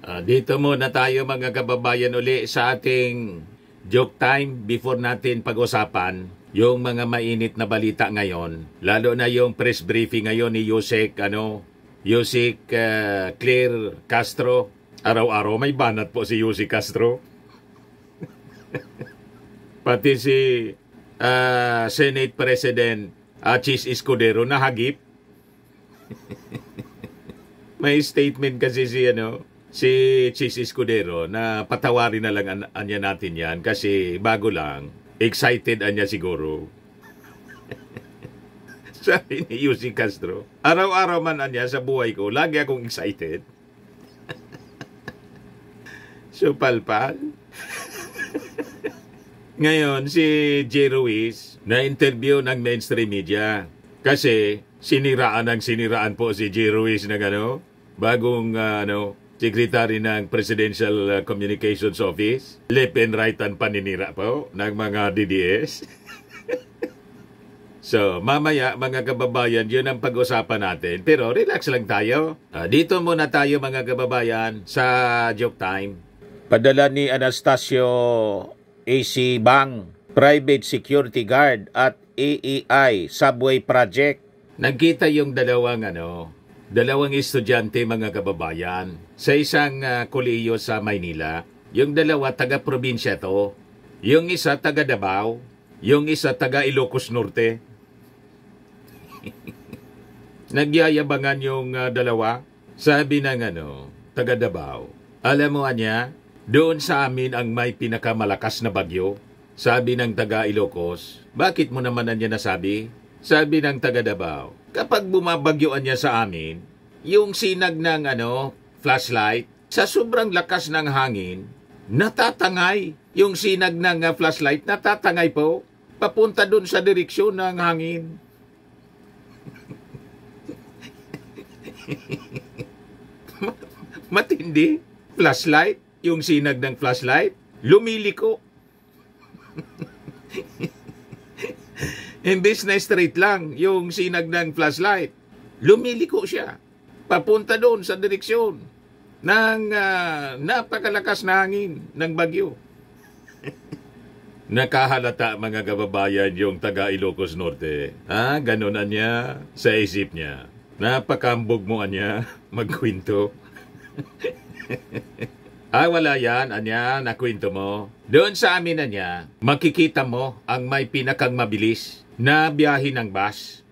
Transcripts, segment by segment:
Dito muna tayo mga kababayan uli sa ating joke time before natin pag-usapan yung mga mainit na balita ngayon. Lalo na yung press briefing ngayon ni Yusek Claire Castro. Araw-araw may banat po si Yusek Castro. Pati si Senate President Chis Escudero nahagip. May statement kasi si Chis Escudero na patawarin na lang anya natin yan kasi bago lang, excited anya siguro. Sabi ni Yusek Castro, araw-araw man anya sa buhay ko, lagi akong excited. So palpal. Ngayon, si J. Ruiz na-interview ng mainstream media kasi siniraan po si J. Ruiz ng bagong secretary ng Presidential Communications Office. Left and right ang paninira po ng mga DDS. So, mamaya mga kababayan, yun ang pag-usapan natin. Pero relax lang tayo. Dito muna tayo mga kababayan sa Joke Time. Padala ni Anastasio AC Bang, Private Security Guard at AEI Subway Project. Nagkita yung dalawang estudyante mga kababayan sa isang kolehiyo sa Maynila. Yung dalawa taga-probinsya to. Yung isa taga Davao, yung isa taga Ilocos Norte. Nagyayabangan yung dalawa. Sabi ng taga Davao, alam mo anya, doon sa amin ang may pinakamalakas na bagyo. Sabi ng taga Ilocos, bakit mo naman anya nasabi? Sabi ng taga Davao, kapag bumabagyoan niya sa amin, yung sinag ng flashlight, sa sobrang lakas ng hangin, natatangay. Yung sinag ng flashlight, natatangay po, papunta doon sa direksyon ng hangin. Matindi. Flashlight, yung sinag ng flashlight, lumiliko. Imbis na straight lang yung sinag ng flashlight, lumiliko siya. Papunta doon sa direksyon ng napakalakas na hangin ng bagyo. Nakahalata mga kababayan yung taga Ilocos Norte. Ganun anya sa isip niya. Napakambog mo anya magkwento. Wala yan, anya, nakwento mo. Doon sa amin anya, makikita mo ang may pinakang mabilis na biyahe ng bus.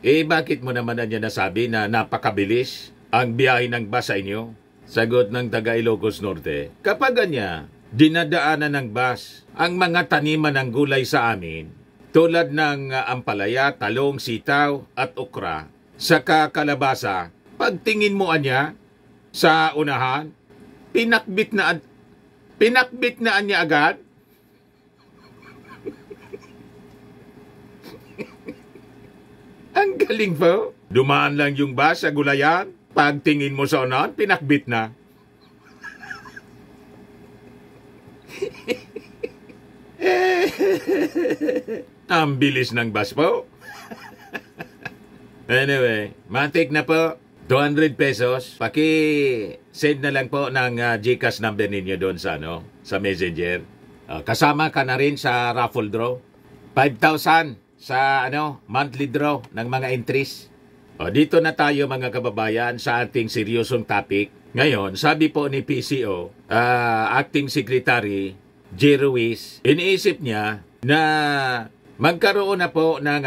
Bakit mo naman anya nasabi na napakabilis ang biyahe ng bus sa inyo? Sagot ng taga Ilocos Norte, kapag anya, dinadaanan ng bus ang mga taniman ng gulay sa amin, tulad ng ampalaya, talong, sitaw at okra, saka kalabasa, pagtingin mo anya sa unahan, pinakbit na anya agad. Ang galing po. Dumaan lang yung bus sa gulayan. Pagtingin mo sa unahan, pinakbit na. Ang bilis ng bus po. Anyway, matik na po. 200 pesos. Paki-send na lang po ng GCash number ninyo doon sa Messenger. Kasama ka na rin sa raffle draw. 5,000 sa monthly draw ng mga entries. Dito na tayo mga kababayan sa ating seryosong topic. Ngayon, sabi po ni PCO, Acting Secretary J. Ruiz, iniisip niya na magkaroon na po ng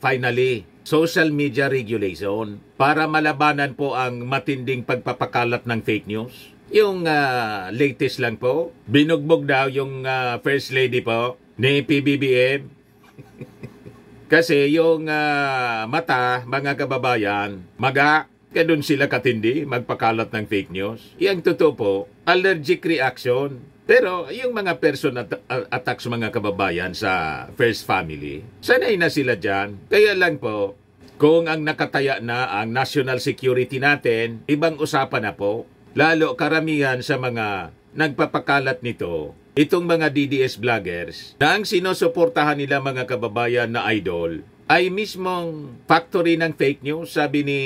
finally, social media regulation para malabanan po ang matinding pagpapakalat ng fake news. Yung latest lang po, binugbog daw yung First Lady po ni PBBM. Kasi yung mata, mga kababayan, kaya doon sila katindi magpakalat ng fake news. Yang totoo po, allergic reaction. Pero yung mga person attacks mga kababayan sa First Family, sanay na sila dyan. Kaya lang po, kung ang nakataya na ang national security natin, ibang usapan na po. Lalo karamihan sa mga nagpapakalat nito, itong mga DDS vloggers, na ang sinusuportahan nila mga kababayan na idol, ay mismong factory ng fake news, sabi ni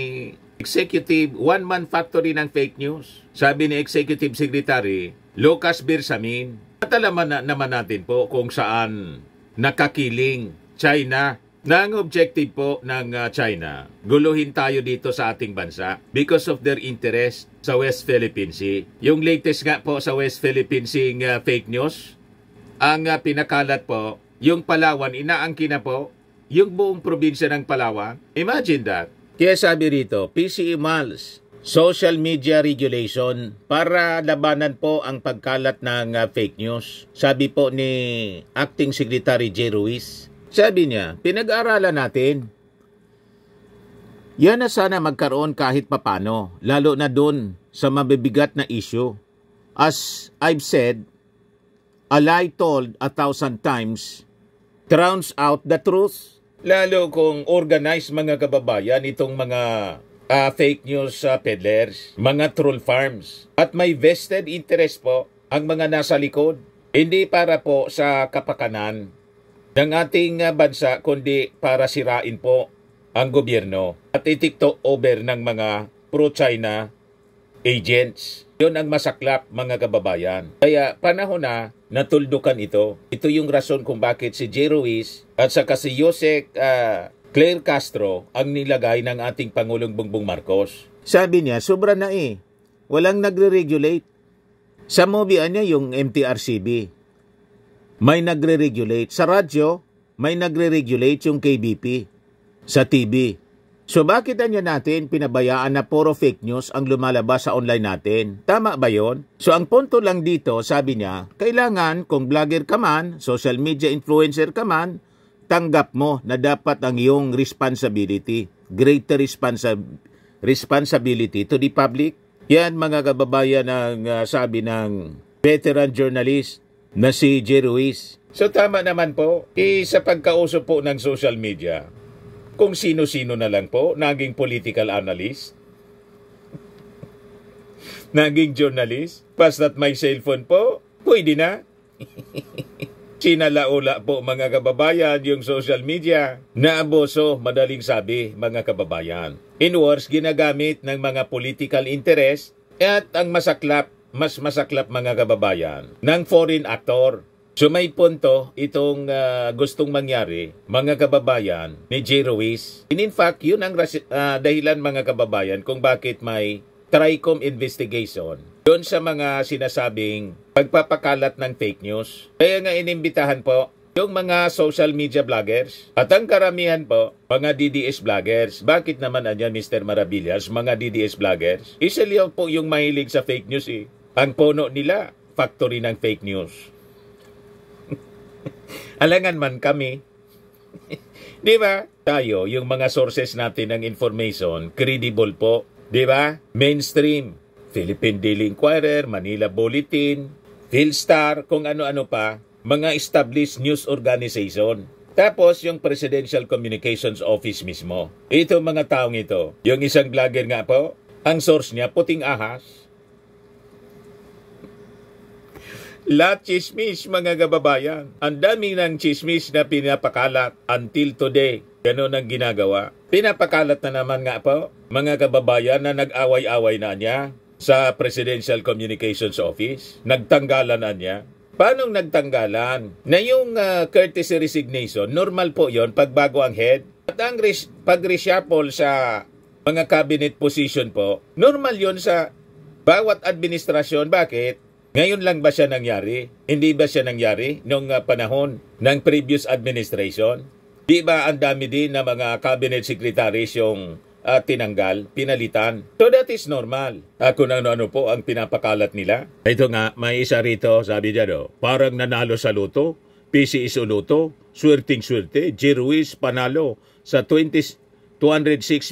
executive, one-man factory ng fake news. Sabi ni Executive Secretary Lucas Bersamin. At alaman naman natin po kung saan nakakiling China. Nang objective po ng China, guluhin tayo dito sa ating bansa because of their interest sa West Philippine Sea. Yung latest nga po sa West Philippine Sea fake news, ang pinakalat po, yung Palawan, inaangkin na po, yung buong probinsya ng Palawan. Imagine that. Kaya sabi rito, PCE Malls, social media regulation para labanan po ang pagkalat ng fake news. Sabi po ni Acting Secretary J. Ruiz. Sabi niya, pinag-aaralan natin. Yan na sana magkaroon kahit papano, lalo na dun sa mabibigat na issue. As I've said, a lie told 1,000 times drowns out the truth. Lalo kung organized mga kababayan itong mga fake news peddlers, mga troll farms. At may vested interest po ang mga nasa likod. Hindi para po sa kapakanan ng ating bansa, kundi para sirain po ang gobyerno at itiktok over ng mga pro-China agents. Yun ang masaklap mga kababayan. Kaya panahon na natuldukan ito. Ito yung rason kung bakit si J. Ruiz at saka si Jose Claire Castro ang nilagay ng ating Pangulong Bongbong Marcos. Sabi niya, sobra na eh. Walang nagre-regulate. Sa movie niya yung MTRCB. May nagre-regulate. Sa radyo, may nagre-regulate yung KBP. Sa TV. So bakit natin pinabayaan na puro fake news ang lumalabas sa online natin? Tama ba yon? So ang punto lang dito, sabi niya, kailangan kung vlogger ka man, social media influencer ka man, tanggap mo na dapat ang iyong responsibility, greater responsibility to the public. Yan mga kababayan ang sabi ng veteran journalist na si J. Ruiz. So tama naman po, sa pagkausap po ng social media, kung sino-sino na lang po, naging political analyst, naging journalist, basta't may cellphone po, pwede na. Sinalaula po mga kababayan yung social media. Naaboso, madaling sabi mga kababayan. In words, ginagamit ng mga political interest at ang mas masaklap mga kababayan ng foreign actor. So may punto itong gustong mangyari mga kababayan ni J. Ruiz. In fact, yun ang dahilan mga kababayan kung bakit may TRICOM investigation doon sa mga sinasabing pagpapakalat ng fake news. Kaya nga inimbitahan po yung mga social media vloggers at ang karamihan po, mga DDS vloggers. Bakit naman andyan Mr. Maravillas, mga DDS vloggers? Isa lang po yung mahilig sa fake news eh. Ang puno nila, factory ng fake news. Alangan man kami. Di ba? Tayo, yung mga sources natin ng information, credible po. Di ba? Mainstream. Philippine Daily Inquirer, Manila Bulletin, Philstar, kung ano-ano pa. Mga established news organization. Tapos yung Presidential Communications Office mismo. Ito mga taong ito. Yung isang vlogger nga po, ang source niya, puting ahas. Lahat chismis mga kababayan. Ang dami ng chismis na pinapakalat until today. Ganon ang ginagawa. Pinapakalat na naman nga po, mga kababayan na nag-away-away na niya sa Presidential Communications Office. Nagtanggalan na niya. Paano nagtanggalan? Na yung courtesy resignation, normal po yon pagbago ang head. At ang pag-reshuffle sa mga cabinet position po, normal yon sa bawat administrasyon. Bakit? Ngayon lang ba siya nangyari? Hindi ba siya nangyari nung panahon ng previous administration? Di ba ang dami din na mga cabinet secretaries yung tinanggal, pinalitan. So that is normal. Kung ano-ano po ang pinapakalat nila. Ito nga, may isa rito, sabi niya, parang nanalo sa loto, PCS Uluto, swerting-swerte, J. Ruiz panalo sa 206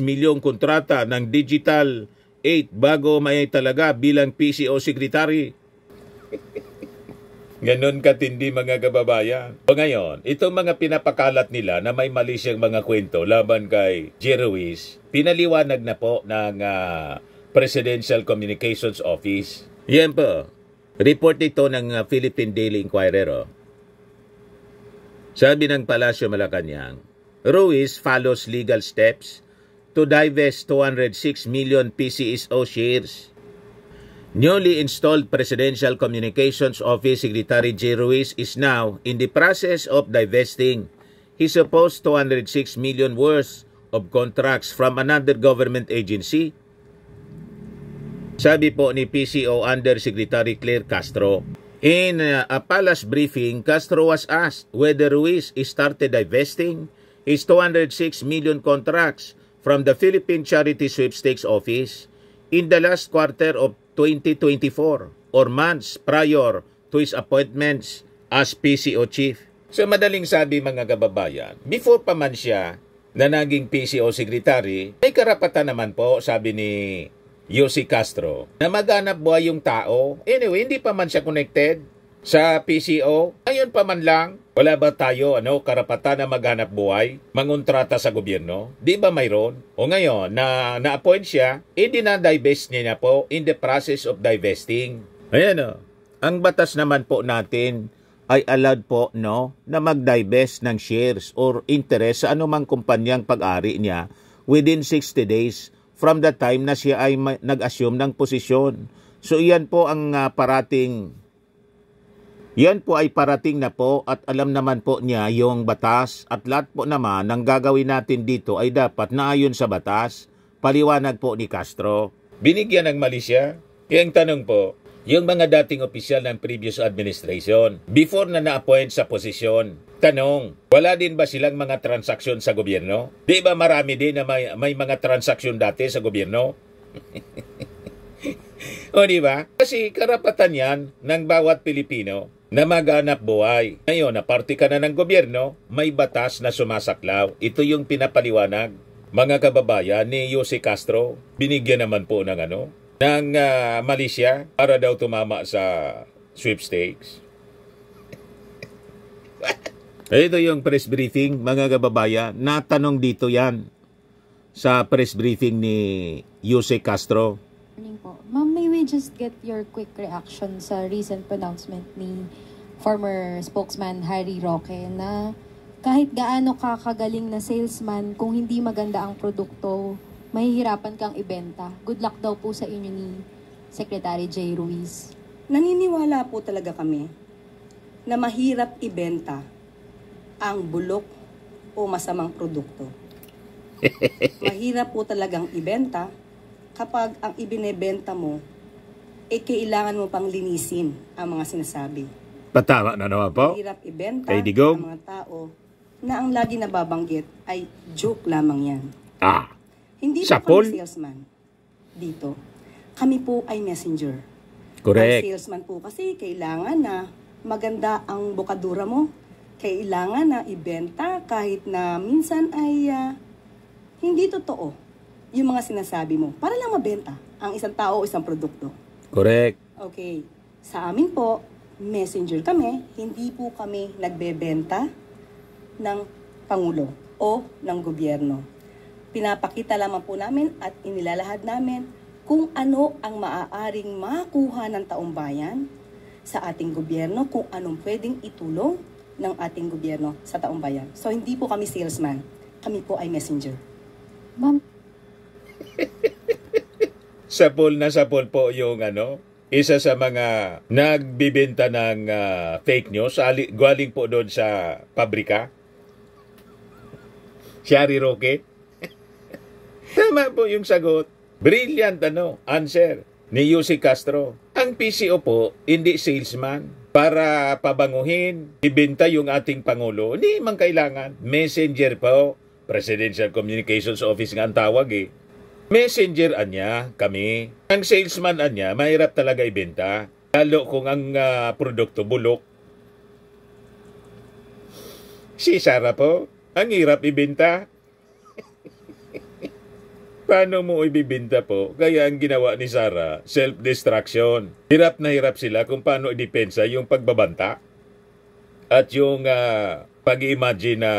milyong kontrata ng Digital 8 bago may talaga bilang PCO Secretary. Ganon katindi mga kababayan. O ngayon, itong mga pinapakalat nila na may mali siyang mga kwento laban kay J. Ruiz, pinaliwanag na po ng Presidential Communications Office. Yan po. Report ito ng Philippine Daily Inquirer. Sabi ng Palasyo Malacanang, Ruiz follows legal steps to divest 206 million PCSO shares. Newly installed Presidential Communications Office Secretary J. Ruiz is now in the process of divesting his supposed 206 million worth of contracts from another government agency. Sabi po ni PCO Undersecretary Claire Castro. In a palace briefing, Castro was asked whether Ruiz started divesting his 206 million contracts from the Philippine Charity Sweepstakes Office in the last quarter of 2024 or months prior to his appointments as PCO chief. So madaling sabi mga kababayan, before pa man siya na naging PCO secretary, may karapatan naman po, sabi ni Yossi Castro, na maghanap buhay yung tao. Anyway, hindi pa man siya connected sa PCO. Ngayon pa man lang, wala ba tayo karapatan na maghanap buhay, mangontrata sa gobyerno? Di ba mayroon? O ngayon, na-appoint siya, dinadivest niya po in the process of divesting. Ayan ang batas naman po natin ay allowed po na mag-divest ng shares or interest sa anumang kumpanyang pag-ari niya within 60 days from the time na siya ay nag-assume ng posisyon. So iyan po ang yan po ay parating na po at alam naman po niya yung batas at lahat po naman ng gagawin natin dito ay dapat naayon sa batas. Paliwanag po ni Castro. Binigyan ng mali siya? Yung tanong po, yung mga dating opisyal ng previous administration, before na na-appoint sa posisyon, tanong, wala din ba silang mga transaksyon sa gobyerno? Di ba marami din na may mga transaksyon dati sa gobyerno? O di ba? Kasi karapatan yan ng bawat Pilipino na maghanap buhay. Ngayon, na parte ka na ng gobyerno, may batas na sumasaklaw. Ito yung pinapaliwanag. Mga kababayan ni Yossi Castro, binigyan naman po ng mali siya para daw tumama sa sweepstakes. Ito yung press briefing, mga kababayan. Natanong dito yan sa press briefing ni Yossi Castro. Ma'am, may we just get your quick reaction sa recent pronouncement ni former spokesman Harry Roque na kahit gaano kakagaling na salesman, kung hindi maganda ang produkto, mahihirapan kang ibenta. Good luck daw po sa inyo ni Secretary J. Ruiz. Naniniwala po talaga kami na mahirap ibenta ang bulok o masamang produkto. Mahirap po talagang ibenta kapag ang ibinebenta mo, kailangan mo pang linisin ang mga sinasabi. Patama na naman po. Mahirap ibenta ang mga tao na ang lagi nababanggit ay joke lamang yan. Hindi po kami salesman dito. Kami po ay messenger. Correct. Ang salesman po kasi kailangan na maganda ang bukadura mo. Kailangan na ibenta kahit na minsan ay hindi totoo yung mga sinasabi mo para lang mabenta ang isang tao o isang produkto. Correct. Okay. Sa amin po, messenger kami, hindi po kami nagbebenta ng Pangulo o ng gobyerno. Pinapakita lamang po namin at inilalahad namin kung ano ang maaaring makuha ng taong bayan sa ating gobyerno, kung anong pwedeng itulong ng ating gobyerno sa taong bayan. So hindi po kami salesman, kami po ay messenger. Ma'am, sapol po yung isa sa mga nagbibenta ng fake news, galing po doon sa pabrika. Si Harry Roque. Tama po yung sagot. Brilliant answer ni Yossi Castro. Ang PCO po, hindi salesman. Para pabanguhin, ibenta yung ating Pangulo. Hindi man kailangan. Messenger po. Presidential Communications Office nga ang tawag Messenger anya kami. Ang salesman anya, mahirap talaga ibenta. Lalo kung ang produkto bulok. Si Sara po, ang hirap ibenta. Paano mo ibibenta po? Kaya ang ginawa ni Sara, self-destruction. Hirap na hirap sila kung paano idepensa yung pagbabanta. At yung pag-imagine na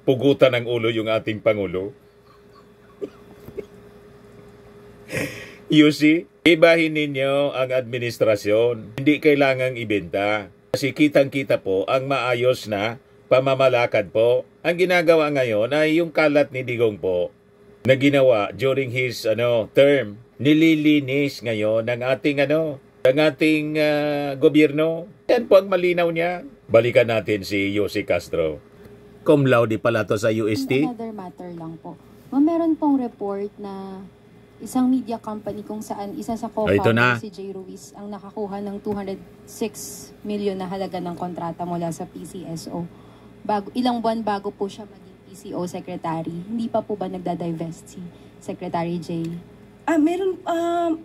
pugutan ng ulo yung ating Pangulo. You see, ibahin ninyo ang administrasyon. Hindi kailangang ibenta. Kasi kitang-kita po ang maayos na pamamalakad po. Ang ginagawa ngayon ay yung kalat ni Digong po na ginawa during his term, nililinis ngayon ng ating gobyerno. Yan po ang malinaw niya. Balikan natin si Yusek Castro. Cum laude pala to sa UST. Another matter lang po. Meron pong report na isang media company kung saan isa sa co-founder si Jay Ruiz ang nakakuha ng 206 million na halaga ng kontrata mula sa PCSO. Ilang buwan bago po siya maging PCO secretary. Hindi pa po ba nagda-divest si Secretary Jay? Meron,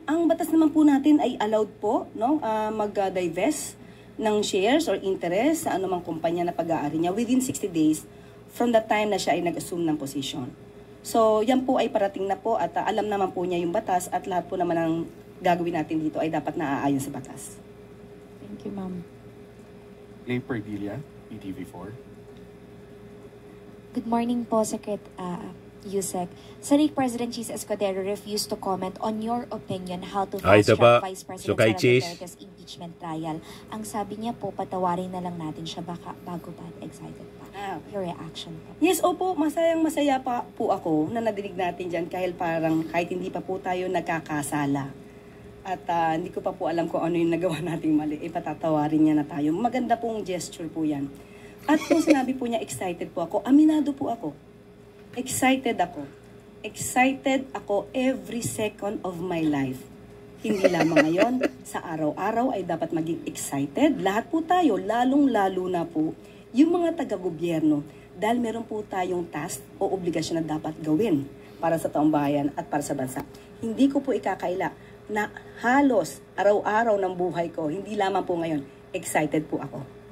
ang batas naman po natin ay allowed po, no, mag-divest ng shares or interest sa anumang kumpanya na pag-aari niya within 60 days from the time na siya ay nag-assume ng position. So, yan po ay parating na po at alam naman po niya yung batas at lahat po naman ng gagawin natin dito ay dapat naaayon sa batas. Thank you, ma'am. Lay Perdilla, PTV4. Good morning po, Yusek. Senate President Cheese Escudero refused to comment on your opinion how to fast-track Vice President Sara Duterte's impeachment trial. Ang sabi niya po, patawarin na lang natin siya bago pa excited pa. Your reaction po. Yes, opo, masaya pa po ako na nadinig natin dyan kahit hindi pa po tayo nagkakasala. At hindi ko pa po alam kung ano yung nagawa nating mali. Patatawarin niya na tayo. Maganda pong gesture po yan. At kung sinabi po niya, excited po ako, aminado po ako. Excited ako. Excited ako every second of my life. Hindi lamang ngayon, sa araw-araw ay dapat maging excited. Lahat po tayo, lalong-lalo na po, yung mga taga-gobyerno, dahil meron po tayong task o obligasyon na dapat gawin para sa taong bayan at para sa bansa. Hindi ko po ikakaila na halos araw-araw ng buhay ko, hindi lamang po ngayon, excited po ako.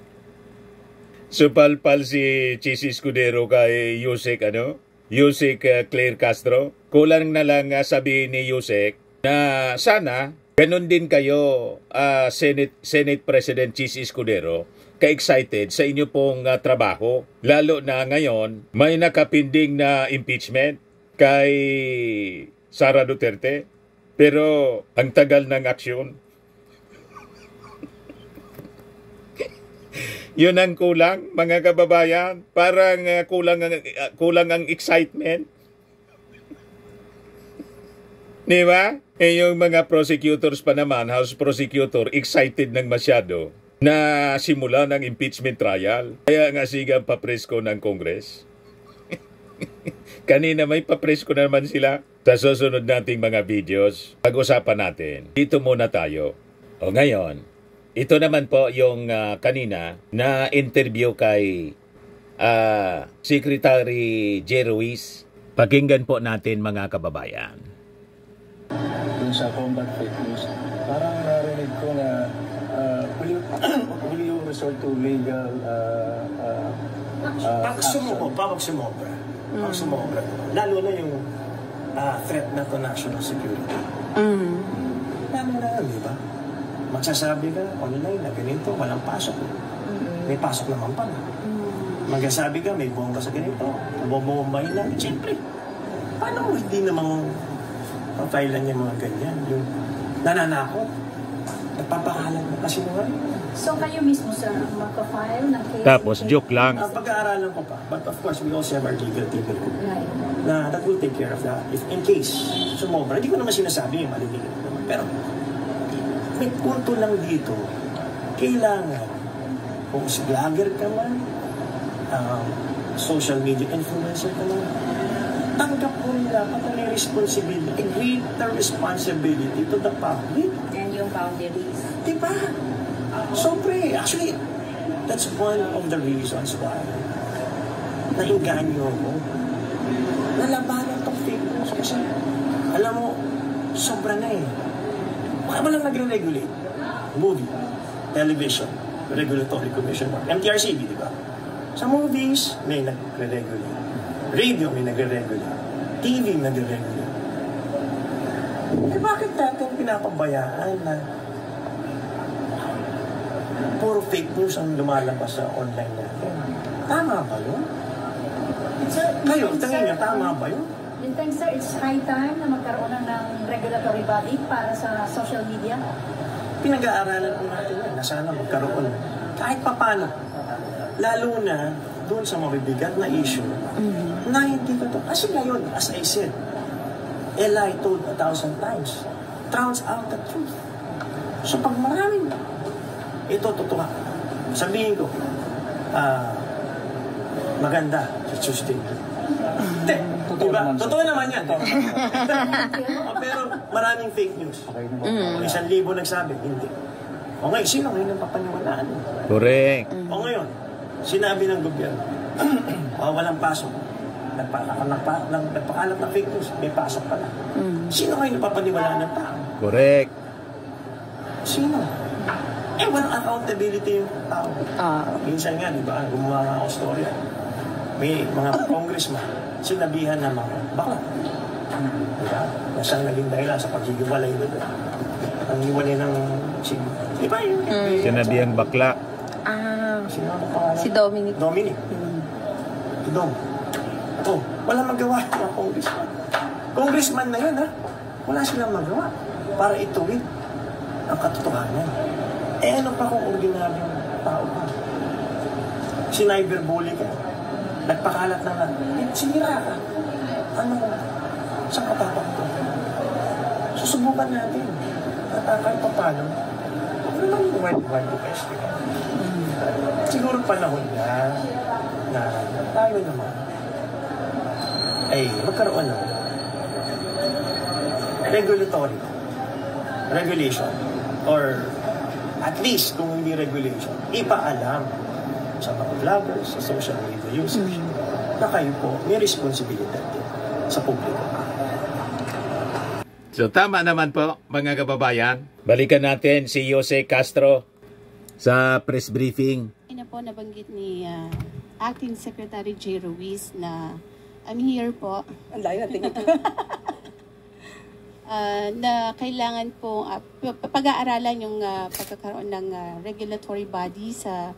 Supalpal si Cheese Escudero kay Yusek, Yusek Claire Castro. Kulang na lang sabihin ni Yusek na sana ganun din kayo, Senate President Cheese Escudero, ka-excited sa inyo pong trabaho. Lalo na ngayon, may nakapinding na impeachment kay Sara Duterte. Pero ang tagal ng aksyon. Yun ang kulang, mga kababayan. Parang kulang ang excitement. Di ba? Yung mga prosecutors pa naman, House Prosecutor, excited ng masyado na simula ng impeachment trial. Kaya nga sigang papresko ng Congress. Kanina may papresko na naman sila. Sa susunod nating mga videos, pag-usapan natin. Dito muna tayo. O ngayon, ito naman po yung kanina na interview kay Secretary Jay Ruiz. Pakinggan po natin, mga kababayan. Yung sa combat fake news, parang narinig ko na will you resort to legal pag sumobra. Lalo na yung threat na to national security. Lalo na yun, di ba? Magsasabi ka online na ganito, walang pasok. May pasok naman pala. Magsasabi ka, may bomba sa ganito, bumomay lang. Siyempre, paano mo hindi namang pafilan niya mga ganyan? Yung nananakot, nagpapakalan mo kasi mo ngayon. So kayo mismo, sir, ang magpa-file ng case? Tapos, joke lang. Pag-aaralan ko pa. But of course, we also have our legal team Right. na that will take care of that. If in case sumobra, hindi ko naman sinasabi yung maliliit naman. Pero may punto lang dito, kailangan, kung vlogger ka man, social media influencer ka man, tanggap mo nila at may responsibility, a greater responsibility to the public. And yung boundaries. Diba? Siyempre, actually, that's one of the reasons why nainganyo mo. Nalabanan tong fake news kasi, alam mo, sobra na eh. Baka ba lang nagre-regulate? Movie, television, Regulatory Commission, MTRCB, di ba? Sa movies, may nagre-regulate. Radio, may nagre-regulate. TV, nagre-regulate. Eh bakit natin pinapabayaan na puro fake news ang lumalabas sa online natin? Tama ba yun? Kayo, tingin niyo, tama ba yun? You think, sir, it's high time na magkaroon ng regulatory body para sa social media? Pinag-aaralan po natin yan na sana magkaroon. Kahit papano. Lalo na doon sa mabibigat na issue na hindi ko to. Kasi ngayon, as I said, a lie told 1,000 times drowns out the truth. So pag maraming ito totoo, sabihin ko, maganda si Tuesday. Hindi, diba? Totoo naman yan. Pero maraming fake news. 1,000 nagsabi, hindi. O ngayon, sino ngayon ang papaniwalaan? Correct. O ngayon, sinabi ng gobyerno, walang pasok. Nagpakalat ng fake news, may pasok pala. Sino ngayon ang papaniwalaan ng tao? Correct. Sino? Walang accountability yung tao. Minsan nga, di ba, gumawa nga ako story. May mga congressman, sinabihan na mga bakla. Diba? Nasaan naging dahilan sa paghigiwalay nito. Ang hiwalay ng di ba yun? Sinabihang bakla. Sino ang pangalan? Si Dominic. Dominic. Si Dom. Wala magawa ng congressman. Congressman na yun, ha? Wala silang magawa para ituwid ang katotohanan. Ano pa kung ordinaryong tao ka? Siniberbully ka. Nagpakalat na sinira ka. Ano? Saan ka papakito? Susubukan natin. At kahit pa paano, huwag naman yung wide best. Siguro panahon na tayo naman ay magkaroon ng regulation or at least kung hindi regulation, ipaalam sa mga vloggers, sa social media users na kayo po may responsibilidad din sa publiko. So tama naman po mga kababayan. Balikan natin si Jose Castro sa press briefing. Ina po nabanggit ni Acting Secretary J. Ruiz na I'm here po. Ang layo natin ito. Na kailangan po pag-aaralan yung pagkakaroon ng regulatory body sa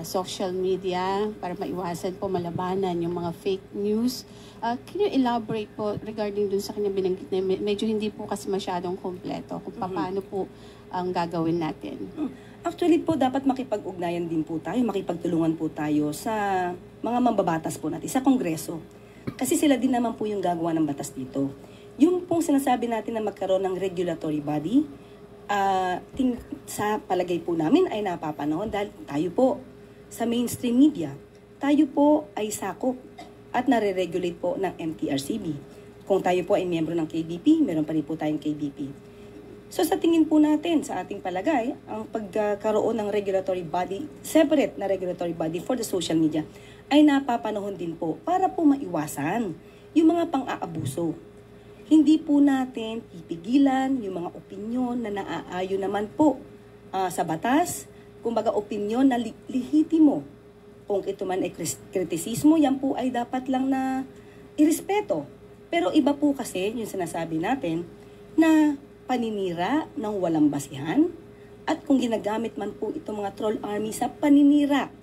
social media para maiwasan po malabanan yung mga fake news. Can you elaborate po regarding dun sa kanya binanggit na medyo hindi po kasi masyadong kompleto kung paano po ang gagawin natin? Actually po, dapat makipag-ugnayan din po tayo, makipagtulungan po tayo sa mga mambabatas po natin, sa Kongreso. Kasi sila din naman po yung gagawa ng batas dito. Yung pong sinasabi natin na magkaroon ng regulatory body, sa palagay po namin ay napapanahon dahil tayo po sa mainstream media, tayo po ay sakop at nare-regulate po ng MTRCB. Kung tayo po ay miyembro ng KBP, meron pa rin po tayong KBP. So sa tingin po natin, sa ating palagay, ang pagkakaroon ng regulatory body, separate na regulatory body for the social media, ay napapanahon din po para po maiwasan yung mga pang-aabuso. Hindi po natin pipigilan yung mga opinyon na naaayon naman po sa batas, kumbaga opinyon na lehitimo. Kung ito man ay kritisismo, yan po ay dapat lang na irespeto. Pero iba po kasi yung sinasabi natin na paninira ng walang basihan at kung ginagamit man po itong mga troll army sa paninira,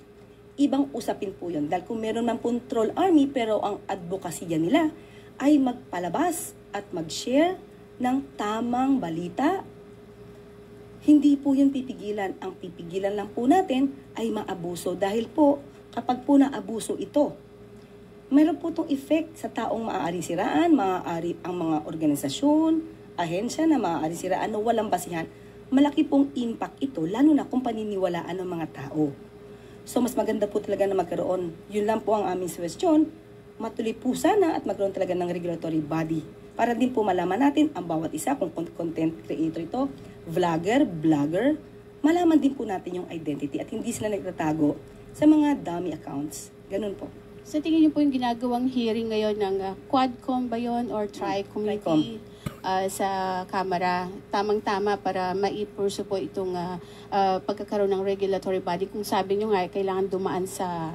ibang usapin po yun. Dahil kung meron man po troll army pero ang advokasya nila ay magpalabas at mag-share ng tamang balita, hindi po yun pipigilan. Ang pipigilan lang po natin ay maabuso dahil po kapag po naabuso ito, mayroon po itong effect sa taong maaaring siraan, maaari ang mga organisasyon, ahensya na maaari siraan na walang basihan, malaki pong impact ito, lalo na kung paniniwalaan ng mga tao. So mas maganda po talaga na magkaroon, yun lang po ang aming suggestion, matuloy po sana at magkaroon talaga ng regulatory body para din po malaman natin ang bawat isa, kung content creator ito, vlogger, blogger, malaman din po natin yung identity at hindi sila nagtatago sa mga dummy accounts. Ganun po. Sa tingin niyo po yung ginagawang hearing ngayon ng Quadcom ba yun or Tri-Committee sa Kamara, tamang-tama para maipurso po itong pagkakaroon ng regulatory body kung sabi nyo nga kailangan dumaan sa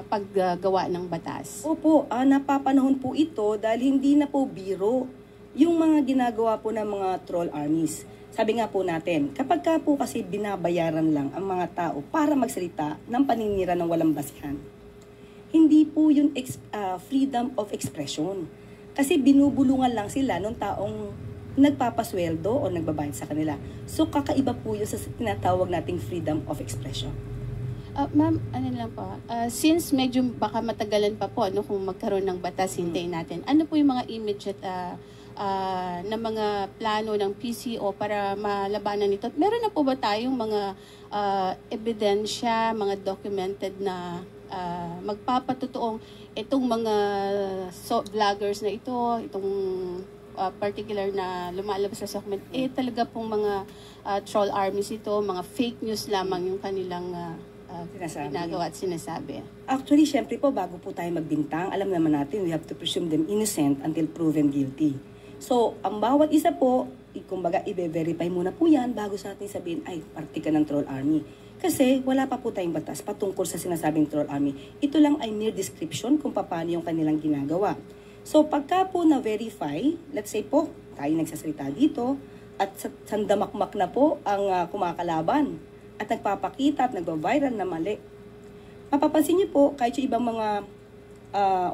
paggawa ng batas? Opo, napapanahon po ito dahil hindi na po biro yung mga ginagawa po ng mga troll armies. Sabi nga po natin, kapag ka po kasi binabayaran lang ang mga tao para magsalita ng paninira ng walang basihan, hindi po yun freedom of expression. Kasi binubulungan lang sila ng taong nagpapasweldo o nagbabayad sa kanila. So kakaiba po yun sa tinatawag nating freedom of expression. Ma'am, ano lang po, since medyo baka matagalan pa po kung magkaroon ng batas, hintayin natin. Ano po yung mga immediate ng mga plano ng PCO para malabanan ito? At meron na po ba tayong mga ebidensya, mga documented na magpapatotoong itong mga vloggers na itong particular na lumalabas sa document, talaga pong mga troll armies ito, mga fake news lamang yung kanilang ginagawa at sinasabi? Actually, syempre po, bago po tayo magbintang, alam naman natin, we have to presume them innocent until proven guilty. So, ang bawat isa po, kumbaga, i-verify muna po yan bago sa atin sabihin, ay, parte ka ng troll army. Kasi wala pa po tayong batas patungkol sa sinasabing troll army. Ito lang ay mere description kung paano yung kanilang ginagawa. So, pagka po na-verify, let's say po, tayo nagsasalita dito, at sandamakmak na po ang kumakalaban, at nagpapakita at nagba-viral na mali. Mapapansin niyo po, kahit yung ibang mga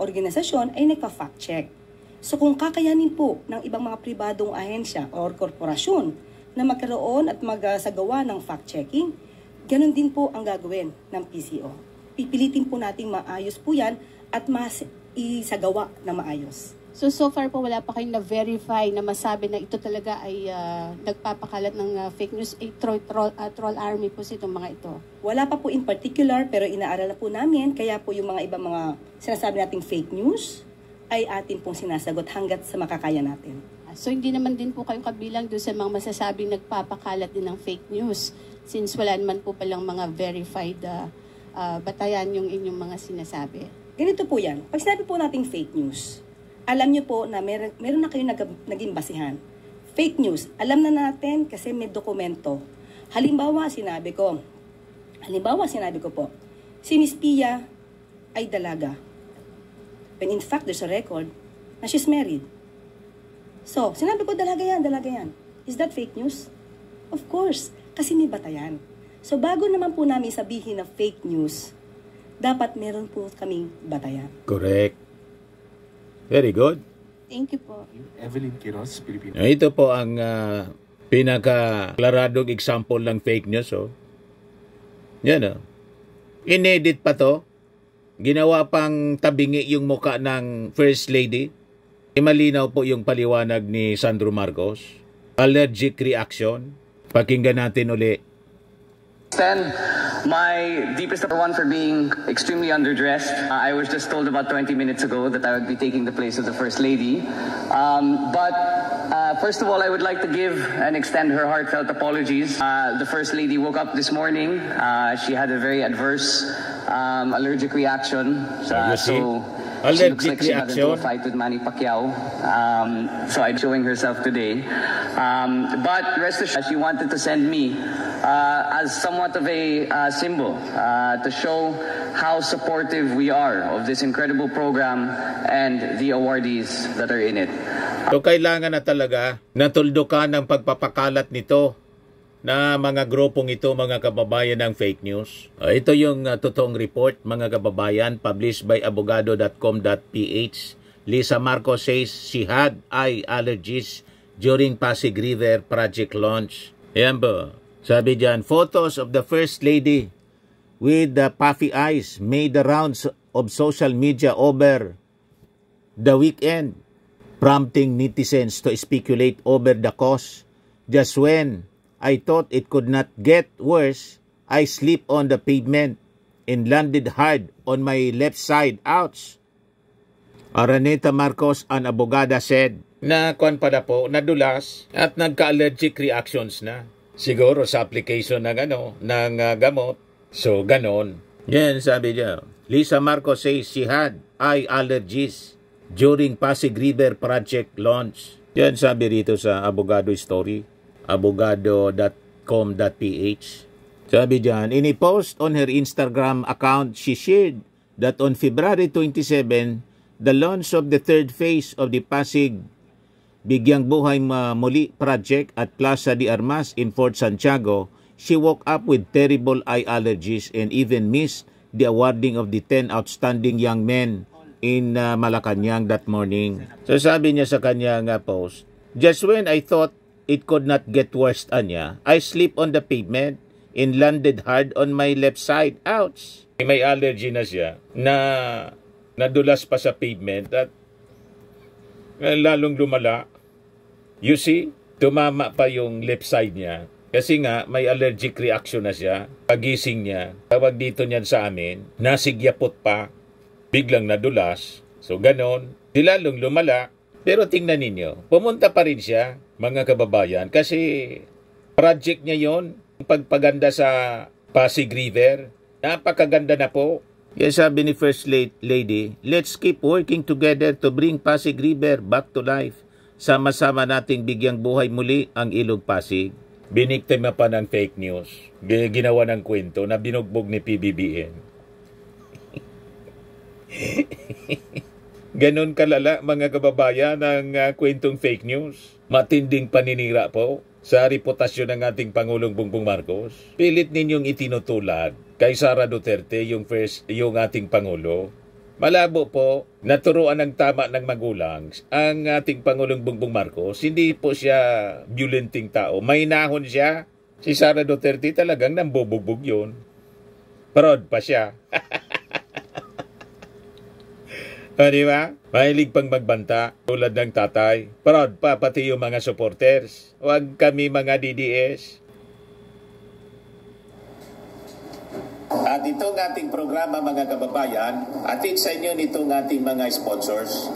organisasyon ay nagpa-fact check. So kung kakayanin po ng ibang mga pribadong ahensya or korporasyon na magkaroon at magsagawa ng fact checking, ganun din po ang gagawin ng PCO. Pipilitin po nating maayos po yan at isagawa na maayos. So far po wala pa kayong na-verify na masabi na ito talaga ay nagpapakalat ng fake news, troll army po itong mga ito? Wala pa po in particular, pero inaaral na po namin, kaya po yung mga ibang mga sinasabi nating fake news ay atin pong sinasagot hanggat sa makakaya natin. So hindi naman din po kayong kabilang doon sa mga masasabing nagpapakalat din ng fake news, since wala naman po palang mga verified batayan yung inyong mga sinasabi? Ganito po yan. Pag sinabi po nating fake news, alam niyo po na meron na kayong naging basihan. Fake news, alam na natin kasi may dokumento. Halimbawa, sinabi ko po, si Miss Pia ay dalaga. When in fact, there's a record na she's married. So, sinabi ko, dalaga yan. Is that fake news? Of course, kasi may batayan. So, bago naman po namin sabihin na fake news, dapat meron po kaming batayan. Correct. Very good. Thank you po. Evelyn Quiroz, Pilipino. Ito po ang pinaka-klaradong example ng fake news. Oh. Yan o. Inedit pa to. Ginawa pang tabingi yung muka ng First Lady. Malinaw po yung paliwanag ni Sandro Marcos. Allergic reaction. Pakinggan natin uli. Extend my deepest one for being extremely underdressed. I was just told about 20 minutes ago that I would be taking the place of the First Lady. But first of all, I would like to give and extend her heartfelt apologies. The First Lady woke up this morning. She had a very adverse allergic reaction. So she looks like she got into a fight with Manny Pacquiao. So I'm showing herself today. But rest assured, she wanted to send me as somewhat of a symbol to show how supportive we are of this incredible program and the awardees that are in it. So kailangan na talaga natuldukan ng pagpapakalat nito na mga grupong ito, mga kababayan, ng fake news. Ito yung totoong report, mga kababayan, published by abogado.com.ph. Lisa Marcos says she had eye allergies during Pasig River project launch. Ayan ba? Sabi dyan, photos of the First Lady with the puffy eyes made the rounds of social media over the weekend, prompting netizens to speculate over the cause. Just when I thought it could not get worse, I slipped on the pavement and landed hard on my left side. Ouch! Araneta Marcos, an abogada, said na kwan pala po, nadulas at nagka-allergic reactions na. Siguro sa application ng gamot. So, ganon. Yan, sabi niya. Lisa Marcos says she had eye allergies during Pasig River project launch. Yan, sabi rito sa Abogado Story. Abogado.com.ph. Sabi diyan, in a post on her Instagram account, she shared that on February 27, the launch of the third phase of the Pasig Bigyang Buhay Muli project at Plaza de Armas in Fort Santiago, she woke up with terrible eye allergies and even missed the awarding of the 10 outstanding young men in Malacanang that morning. So sabi niya sa kanyang post, just when I thought it could not get worse, Anya, I slipped on the pavement and landed hard on my left side. Ouch! May allergy na siya na nadulas pa sa pavement at lalong lumala You see, tumama pa yung left side niya. Kasi nga, may allergic reaction na siya. Pagising niya, tawag dito niyan sa amin, nasigyapot pa, biglang nadulas. So ganon, lalong lumala. Pero tingnan ninyo, pumunta pa rin siya, mga kababayan, kasi project niya yon, pagpaganda sa Pasig River. Napakaganda na po. Yan sabi ni First Lady, let's keep working together to bring Pasig River back to life. Sama-sama nating bigyang buhay muli ang Ilog Pasig. Biniktima pa ng fake news. Ginawa ng kwento na binugbog ni PBBM. Ganon kalala mga kababayan ang kwentong fake news. Matinding paninira po sa reputasyon ng ating Pangulong Bongbong Marcos. Pilit ninyong itinutulad kay Sara Duterte yung ating Pangulo. Malabo po, naturuan ng tama ng magulang ang ating Pangulong Bongbong Marcos. Hindi po siya violenting tao. May nahon siya. Si Sara Duterte talagang nambubugbog yun. Proud pa siya. Di ba? Mahilig pang magbanta tulad ng tatay. Proud pa pati yung mga supporters. Huwag kami mga DDS. At itong ating programa mga kababayan, atid sa inyo nitong ating mga sponsors.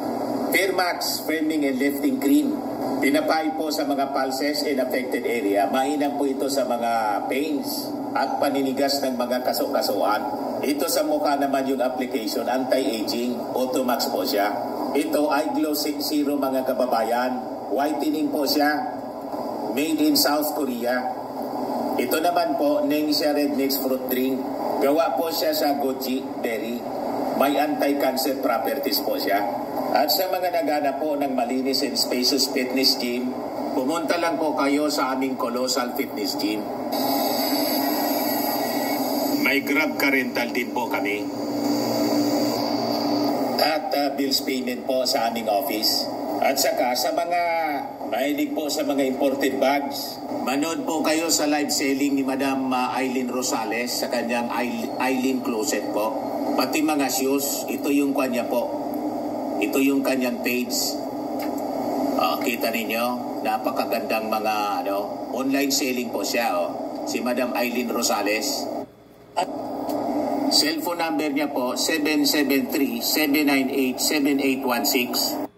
Fairmax Firming and Lifting Cream. Pinapay po sa mga pulses in affected area. Mainam po ito sa mga pains at paninigas ng mga kaso-kasuan. Ito sa mukha naman yung application, anti-aging, Automax po siya. Ito ay Glow 60 mga kababayan. Whitening po siya. Made in South Korea. Ito naman po, Nengxia Red Mix Fruit Drink. Gawa po siya sa goji berry. May anti-cancer properties po siya. At sa mga naghanap po ng malinis and spacious fitness gym, pumunta lang po kayo sa aming Colossal Fitness Gym. May Grab Car Rental din po kami. At bills payment po sa aming office. At saka sa mga mahilig po sa mga imported bags, manood po kayo sa live selling ni Madam Aileen Rosales sa kanyang Aileen Closet po. Pati mga shoes, ito yung kanya po. Ito yung kanyang page. Kita ninyo, napakagandang mga online selling po siya. Si Madam Aileen Rosales. At cellphone number niya po 773-798-7816.